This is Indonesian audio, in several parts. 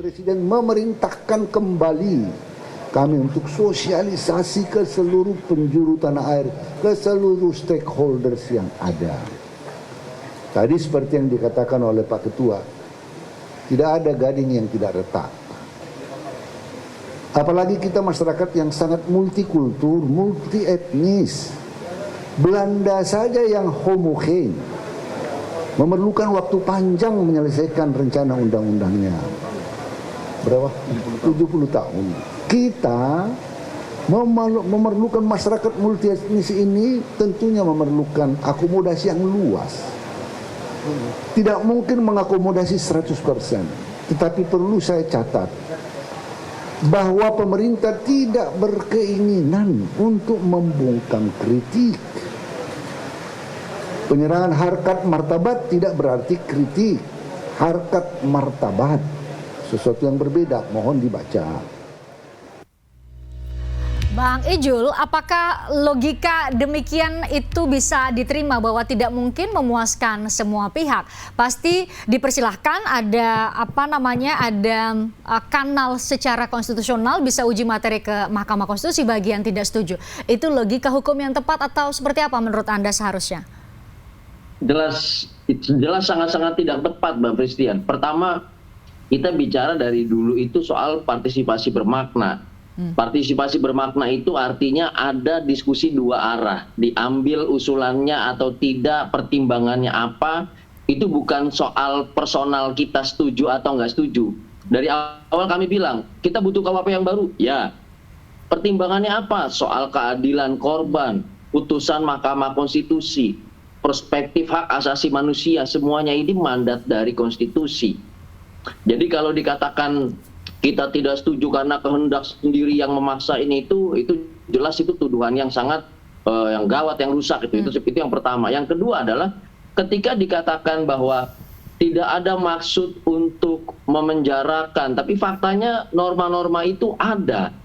Presiden memerintahkan kembali kami untuk sosialisasi ke seluruh penjuru tanah air, ke seluruh stakeholders yang ada. Tadi seperti yang dikatakan oleh Pak Ketua, tidak ada gading yang tidak retak. Apalagi kita masyarakat yang sangat multikultur, multi etnis. Belanda saja yang homogen memerlukan waktu panjang menyelesaikan rencana undang-undangnya. Berapa? 70 tahun. Kita memerlukan masyarakat multi etnis ini tentunya memerlukan akomodasi yang luas. Tidak mungkin mengakomodasi 100%. Tetapi perlu saya catat bahwa pemerintah tidak berkeinginan untuk membungkam kritik. Penyerangan harkat martabat tidak berarti kritik. Harkat martabat sesuatu yang berbeda, mohon dibaca. Bang Ijul, apakah logika demikian itu bisa diterima bahwa tidak mungkin memuaskan semua pihak? Pasti dipersilahkan ada kanal secara konstitusional bisa uji materi ke Mahkamah Konstitusi bagi yang tidak setuju. Itu logika hukum yang tepat atau seperti apa menurut Anda seharusnya? Jelas sangat-sangat tidak tepat, Mbak Christian. Pertama, kita bicara dari dulu itu soal partisipasi bermakna. Partisipasi bermakna itu artinya ada diskusi dua arah. Diambil usulannya atau tidak, pertimbangannya apa, itu bukan soal personal kita setuju atau nggak setuju. Dari awal kami bilang, kita butuh KUHP yang baru. Ya. Pertimbangannya apa? Soal keadilan korban, putusan Mahkamah Konstitusi, perspektif hak asasi manusia, semuanya ini mandat dari konstitusi. Jadi kalau dikatakan kita tidak setuju karena kehendak sendiri yang memaksa ini, itu jelas itu tuduhan yang sangat yang gawat, yang rusak itu yang pertama. Yang kedua adalah ketika dikatakan bahwa tidak ada maksud untuk memenjarakan, tapi faktanya norma-norma itu ada.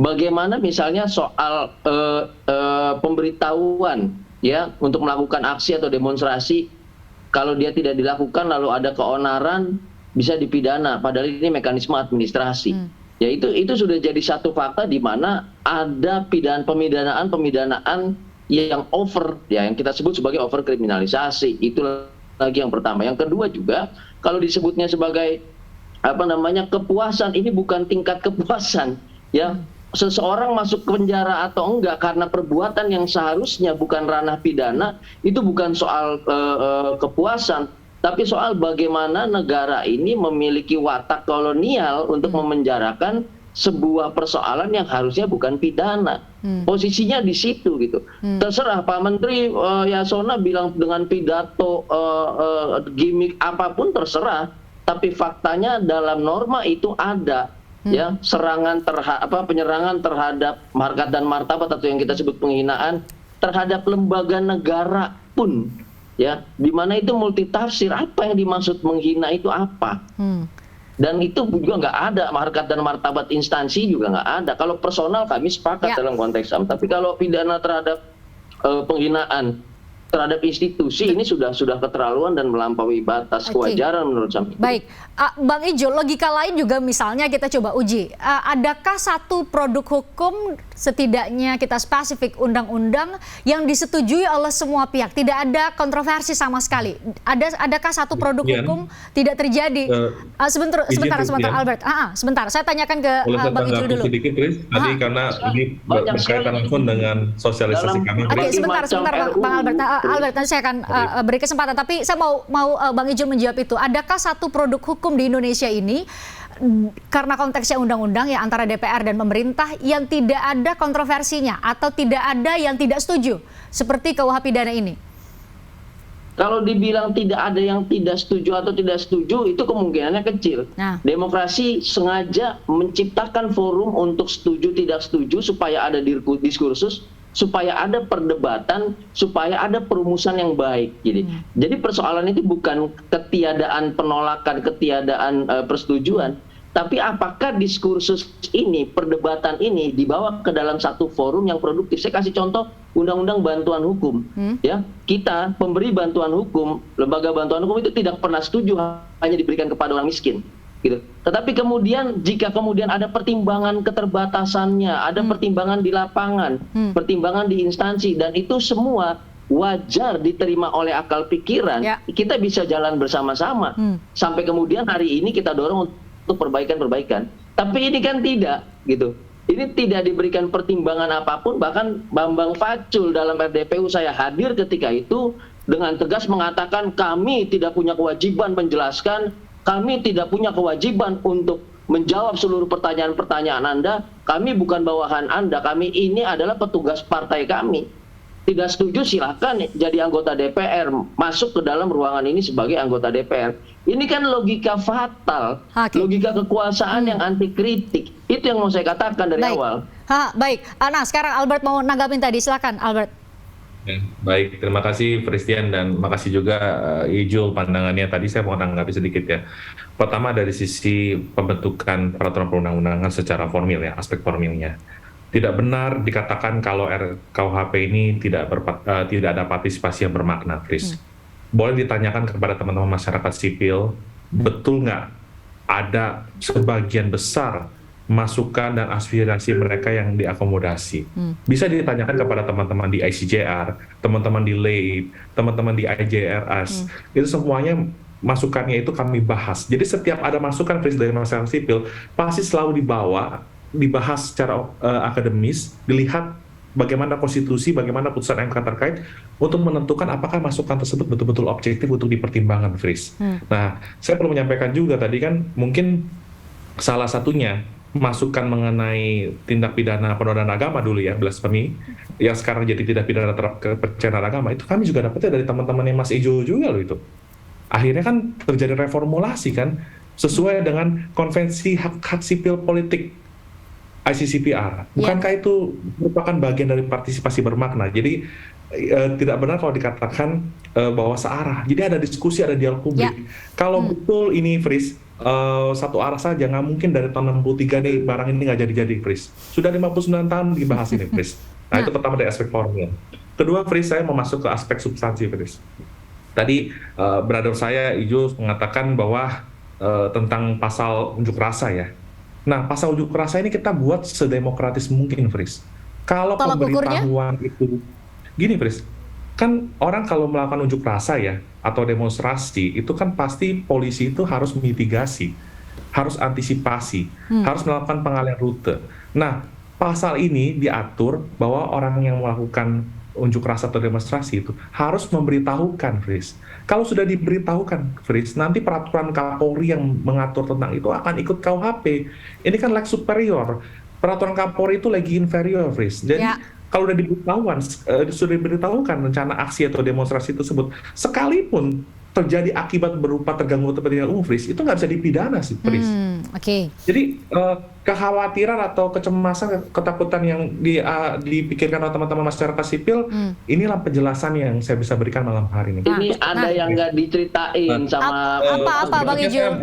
Bagaimana misalnya soal pemberitahuan ya untuk melakukan aksi atau demonstrasi, kalau dia tidak dilakukan lalu ada keonaran bisa dipidana, padahal ini mekanisme administrasi. Ya itu sudah jadi satu fakta di mana ada pemidanaan yang over ya, yang kita sebut sebagai over kriminalisasi. Itu lagi yang pertama. Yang kedua juga kalau disebutnya sebagai kepuasan, ini bukan tingkat kepuasan ya. Seseorang masuk ke penjara atau enggak karena perbuatan yang seharusnya bukan ranah pidana, itu bukan soal kepuasan, tapi soal bagaimana negara ini memiliki watak kolonial untuk memenjarakan sebuah persoalan yang harusnya bukan pidana. Posisinya di situ gitu. Terserah Pak Menteri Yasona bilang dengan pidato gimmick apapun terserah, tapi faktanya dalam norma itu ada. Ya, penyerangan terhadap harkat dan martabat atau yang kita sebut penghinaan terhadap lembaga negara pun ya, di mana itu multitafsir, apa yang dimaksud menghina itu apa. Dan itu juga nggak ada, harkat dan martabat instansi juga nggak ada. Kalau personal kami sepakat dalam konteks HAM, tapi kalau pidana terhadap penghinaan terhadap institusi ini sudah keterlaluan dan melampaui batas kewajaran menurut saya. Baik, Bang Ijul, logika lain juga misalnya kita coba uji. Adakah satu produk hukum, setidaknya kita spesifik undang-undang yang disetujui oleh semua pihak, tidak ada kontroversi sama sekali? Adakah satu produk hukum tidak terjadi? Sebentar Albert. Sebentar, saya tanyakan ke Bang Ijul dulu. Sedikit, Chris. Tadi karena ini berkaitan langsung dengan sosialisasi kami. Oke, sebentar Bang Albert. Albert, nanti saya akan beri kesempatan, tapi saya mau Bang Ijul menjawab itu. Adakah satu produk hukum di Indonesia ini, karena konteksnya undang-undang ya antara DPR dan pemerintah, yang tidak ada kontroversinya atau tidak ada yang tidak setuju seperti KUH pidana ini? Kalau dibilang tidak ada yang tidak setuju atau tidak setuju, itu kemungkinannya kecil. Demokrasi sengaja menciptakan forum untuk setuju tidak setuju supaya ada diskursus, supaya ada perdebatan, supaya ada perumusan yang baik. Jadi persoalan itu bukan ketiadaan penolakan, ketiadaan persetujuan, tapi apakah diskursus ini, perdebatan ini dibawa ke dalam satu forum yang produktif. Saya kasih contoh Undang-Undang Bantuan Hukum. Ya, kita pemberi bantuan hukum, lembaga bantuan hukum itu tidak pernah setuju hanya diberikan kepada orang miskin. gitu. Tetapi kemudian jika kemudian ada pertimbangan keterbatasannya, ada pertimbangan di lapangan, pertimbangan di instansi, dan itu semua wajar diterima oleh akal pikiran, kita bisa jalan bersama-sama sampai kemudian hari ini kita dorong untuk perbaikan-perbaikan. Tapi ini kan tidak gitu. Ini tidak diberikan pertimbangan apapun, bahkan Bambang Pacul dalam RDPU saya hadir ketika itu dengan tegas mengatakan kami tidak punya kewajiban menjelaskan, kami tidak punya kewajiban untuk menjawab seluruh pertanyaan-pertanyaan Anda, kami bukan bawahan Anda, kami ini adalah petugas partai kami. Tidak setuju silakan jadi anggota DPR, masuk ke dalam ruangan ini sebagai anggota DPR. Ini kan logika fatal, logika kekuasaan yang anti kritik. Itu yang mau saya katakan dari awal. Baik, nah sekarang Albert mau nanggapin tadi, silakan Albert. Baik, terima kasih Christian dan makasih juga Ijul pandangannya. Tadi saya mau nanggapi sedikit ya. Pertama dari sisi pembentukan peraturan perundang-undangan secara formil ya, aspek formilnya. Tidak benar dikatakan kalau RKUHP ini tidak ada partisipasi yang bermakna, Chris. Boleh ditanyakan kepada teman-teman masyarakat sipil, betul nggak ada sebagian besar masukan dan aspirasi mereka yang diakomodasi? Bisa ditanyakan kepada teman-teman di ICJR, teman-teman di LAID, teman-teman di IJRS. Itu semuanya masukannya itu kami bahas. Jadi setiap ada masukan Chris dari masyarakat sipil, pasti selalu dibahas secara akademis, dilihat bagaimana konstitusi, bagaimana putusan MK terkait untuk menentukan apakah masukan tersebut betul-betul objektif untuk dipertimbangkan, Fris. Nah, saya perlu menyampaikan juga tadi kan mungkin salah satunya masukan mengenai tindak pidana penodaan agama dulu ya, blasfemi, yang sekarang jadi tindak pidana pencemaran agama, itu kami juga dapatnya dari teman-temannya Mas Ijo juga loh itu. Akhirnya kan terjadi reformulasi kan, sesuai dengan konvensi hak-hak sipil politik ICCPR. Bukankah itu merupakan bagian dari partisipasi bermakna? Jadi tidak benar kalau dikatakan bahwa searah. Jadi ada diskusi, ada dialog publik. Kalau betul ini, Fris, satu arah saja, nggak mungkin dari tahun 63 nih barang ini nggak jadi-jadi, Fris. Sudah 59 tahun dibahas ini, Fris. Nah, itu pertama dari aspek formil. Kedua, Fris, saya mau masuk ke aspek substansi, Fris. Tadi brother saya, Ijo, mengatakan bahwa tentang pasal unjuk rasa ya. Nah, pasal unjuk rasa ini kita buat sedemokratis mungkin, Fris. Kalau pemberitahuan itu, gini, Fris, kan orang kalau melakukan unjuk rasa ya, atau demonstrasi, itu kan pasti polisi itu harus mitigasi, harus antisipasi, harus melakukan pengalihan rute. Nah, pasal ini diatur bahwa orang yang melakukan unjuk rasa atau demonstrasi itu harus memberitahukan, Fris. Kalau sudah diberitahukan, Fris, nanti peraturan Kapolri yang mengatur tentang itu akan ikut KUHP. Ini kan leg superior. Peraturan Kapolri itu lagi inferior, Fris. Jadi kalau sudah diberitahukan rencana aksi atau demonstrasi tersebut, sekalipun terjadi akibat berupa terganggu kepentingan umum, Fris, itu nggak bisa dipidana sih, Fris. Jadi kekhawatiran atau kecemasan, ketakutan yang dipikirkan oleh teman-teman masyarakat sipil, inilah penjelasan yang saya bisa berikan malam hari ini. Ini ada yang nggak diceritain sama apa Bang Ijo?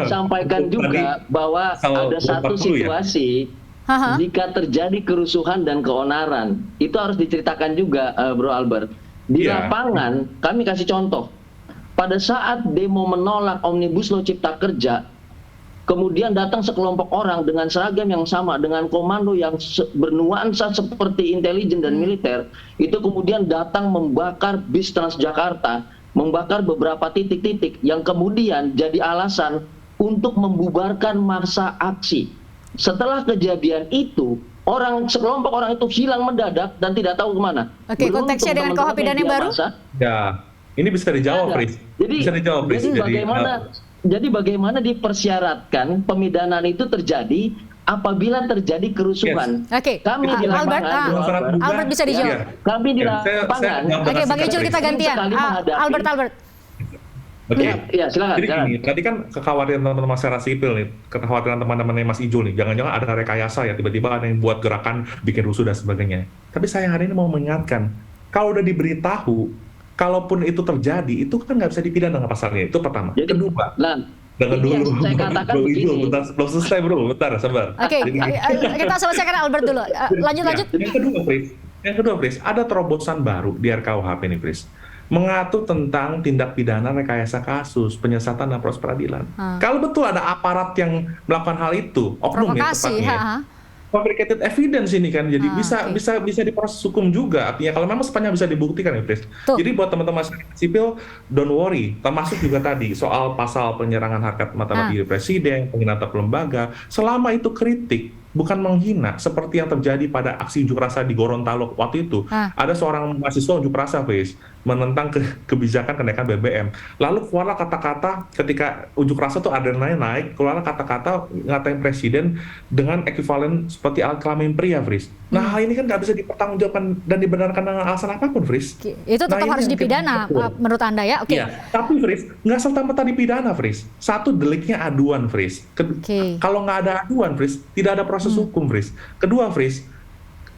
Disampaikan juga bahwa ada satu situasi jika terjadi kerusuhan dan keonaran, itu harus diceritakan juga, Bro Albert. Di lapangan, kami kasih contoh. Pada saat demo menolak Omnibus Law Cipta Kerja, kemudian datang sekelompok orang dengan seragam yang sama, dengan komando yang bernuansa seperti intelijen dan militer, itu kemudian datang membakar bis Transjakarta, membakar beberapa titik-titik yang kemudian jadi alasan untuk membubarkan massa aksi. Setelah kejadian itu, sekelompok orang itu hilang mendadak dan tidak tahu kemana. Konteksnya dengan KUHP pidana yang baru? Ini bisa dijawab, Fris. Jadi bagaimana dipersyaratkan pemidanaan itu terjadi apabila terjadi kerusuhan? Kami di lapangan, Albert bisa dijawab. Kami di lapangan. Bang Ijul kita gantian. Albert. Ya, silakan. Jadi gini, tadi kan kekhawatiran teman-teman masyarakat sipil nih, kekhawatiran teman-teman Mas Ijul nih, jangan-jangan ada rekayasa ya, tiba-tiba ada yang buat gerakan, bikin rusuh dan sebagainya. Tapi saya hari ini mau mengingatkan, kalau udah diberitahu, kalaupun itu terjadi, itu kan nggak bisa dipidana dengan pasalnya. Itu pertama. Kedua, dengan dulu, saya katakan begini. Belum selesai bro, bentar, sabar. Kita selesaikan Albert dulu. Lanjut. Yang kedua, Fris, ada terobosan baru di RKUHP nih, Fris. mengatur tentang tindak pidana rekayasa kasus, penyesatan dan proses peradilan. Kalau betul ada aparat yang melakukan hal itu, oknum ya Provokasi, tepatnya, fabricated evidence ini kan, jadi bisa diproses hukum juga. Artinya kalau memang sepanjang bisa dibuktikan ya, Pris. Jadi buat teman-teman masyarakat sipil, don't worry. Termasuk juga tadi soal pasal penyerangan harkat martabat diri presiden, penghinaan terhadap lembaga, selama itu kritik, bukan menghina, seperti yang terjadi pada aksi unjuk rasa di Gorontalo waktu itu. Ada seorang mahasiswa unjuk rasa, Pris, menentang kebijakan kenaikan BBM. Lalu keluarlah kata-kata ketika unjuk rasa tuh adrenalinnya naik, keluarlah kata-kata ngatain presiden dengan ekivalen seperti alat kelamin pria, Fris. Nah, hal ini kan nggak bisa dipertanggungjawabkan dan dibenarkan dengan alasan apapun, Fris. Itu tetap harus dipidana, menurut Anda ya? Oke. Iya, tapi Fris, nggak serta-merta dipidana, Fris. Satu, deliknya aduan, Fris. Kalau nggak ada aduan, Fris, tidak ada proses hukum, Fris. Kedua, Fris,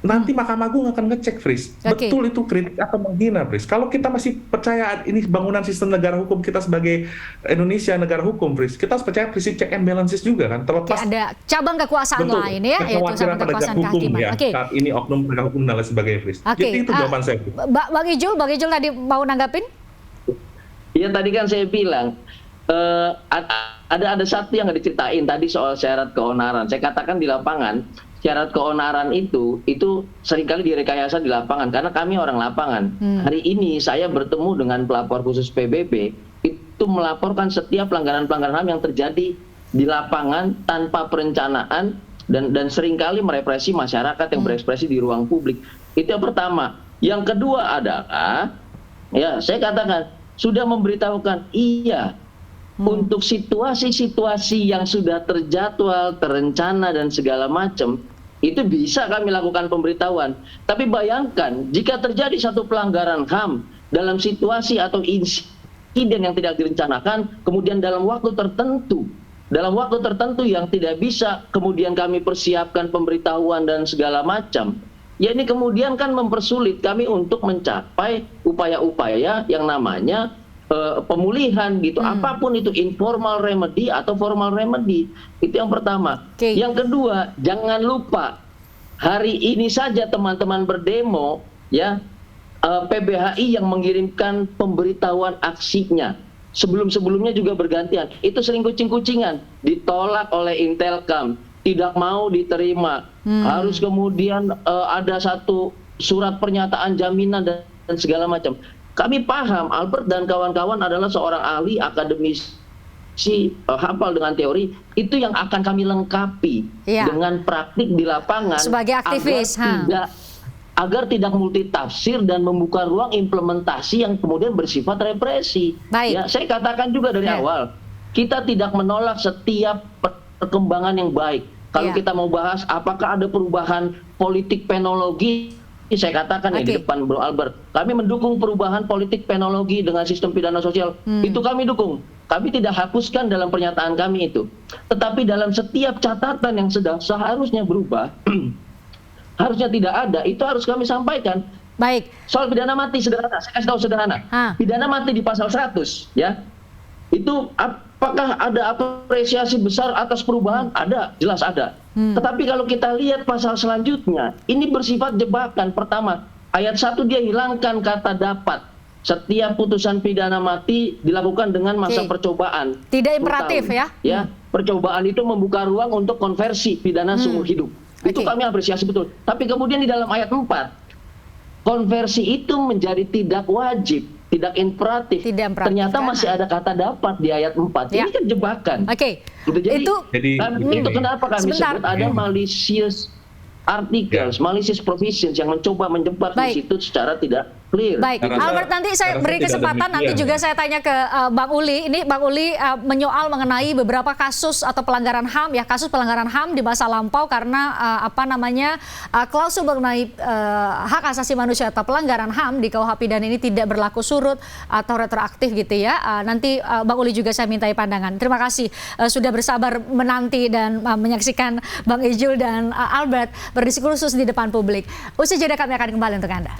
nanti Mahkamah Agung akan ngecek, Fris, betul itu kritik atau menghina, Fris. Kalau kita masih percaya ini bangunan sistem negara hukum kita sebagai Indonesia negara hukum, Fris, kita harus percaya prinsip check and balances juga kan, terlepas ada cabang kekuasaan lain ya, yaitu cabang kekuasaan kehakiman. Ya, saat ini oknum penegak hukum dan lain sebagainya, Fris. Jadi itu jawaban saya. Bang Ijul tadi mau nanggapin? Iya, tadi kan saya bilang ada satu yang nggak diceritain tadi soal syarat keonaran. Saya katakan di lapangan, syarat keonaran itu seringkali direkayasa di lapangan karena kami orang lapangan. Hari ini saya bertemu dengan pelapor khusus PBB itu melaporkan setiap pelanggaran-pelanggaran HAM yang terjadi di lapangan tanpa perencanaan dan seringkali merepresi masyarakat yang berekspresi di ruang publik. Itu yang pertama. Yang kedua adalah ya saya katakan sudah memberitahukan untuk situasi-situasi yang sudah terjadwal, terencana dan segala macam itu bisa kami lakukan pemberitahuan. Tapi bayangkan jika terjadi satu pelanggaran HAM dalam situasi atau insiden yang tidak direncanakan, kemudian dalam waktu tertentu yang tidak bisa kemudian kami persiapkan pemberitahuan dan segala macam, ya ini kemudian kan mempersulit kami untuk mencapai upaya-upaya yang namanya pemulihan gitu, apapun itu informal remedy atau formal remedy. Itu yang pertama. Yang kedua, jangan lupa hari ini saja teman-teman berdemo ya, PBHI yang mengirimkan pemberitahuan aksinya. Sebelum-sebelumnya juga bergantian. Itu sering kucing-kucingan, ditolak oleh Intelkam, tidak mau diterima. Harus kemudian ada satu surat pernyataan jaminan dan segala macam. Kami paham Albert dan kawan-kawan adalah seorang ahli akademisi, hafal dengan teori, itu yang akan kami lengkapi dengan praktik di lapangan sebagai aktivis agar tidak multitafsir dan membuka ruang implementasi yang kemudian bersifat represi. Ya, saya katakan juga dari awal, kita tidak menolak setiap perkembangan yang baik. Kalau kita mau bahas apakah ada perubahan politik penologi, saya katakan di depan Bro Albert, kami mendukung perubahan politik penologi dengan sistem pidana sosial. Itu kami dukung. Kami tidak hapuskan dalam pernyataan kami itu. Tetapi dalam setiap catatan yang sedang seharusnya berubah, harusnya tidak ada, itu harus kami sampaikan. Baik. Soal pidana mati sederhana, saya kasih tahu sederhana. Pidana mati di pasal 100 ya. Itu apakah ada apresiasi besar atas perubahan? Ada, jelas ada. Tetapi kalau kita lihat pasal selanjutnya, ini bersifat jebakan. Pertama, ayat 1 dia hilangkan kata dapat. Setiap putusan pidana mati dilakukan dengan masa percobaan. Tidak imperatif ya? Ya, percobaan itu membuka ruang untuk konversi pidana seumur hidup. Itu kami apresiasi betul. Tapi kemudian di dalam ayat 4, konversi itu menjadi tidak wajib, tidak imperatif. Ternyata masih ada kata dapat di ayat 4. Ini kan jebakan. Gitu. Itu kenapa kami sebut ada malicious articles, malicious provisions yang mencoba menjebak di situ secara tidak clear. Baik, Albert, nanti saya beri kesempatan, nanti juga saya tanya ke Bang Uli. Ini Bang Uli menyoal mengenai beberapa kasus atau pelanggaran HAM, ya, kasus pelanggaran HAM di masa lampau karena klausul mengenai hak asasi manusia atau pelanggaran HAM di KUH pidana ini tidak berlaku surut atau retroaktif gitu ya. Nanti Bang Uli juga saya mintai pandangan. Terima kasih sudah bersabar menanti dan menyaksikan Bang Ijul dan Albert berdiskursus di depan publik. Usai jeda kami akan kembali untuk Anda.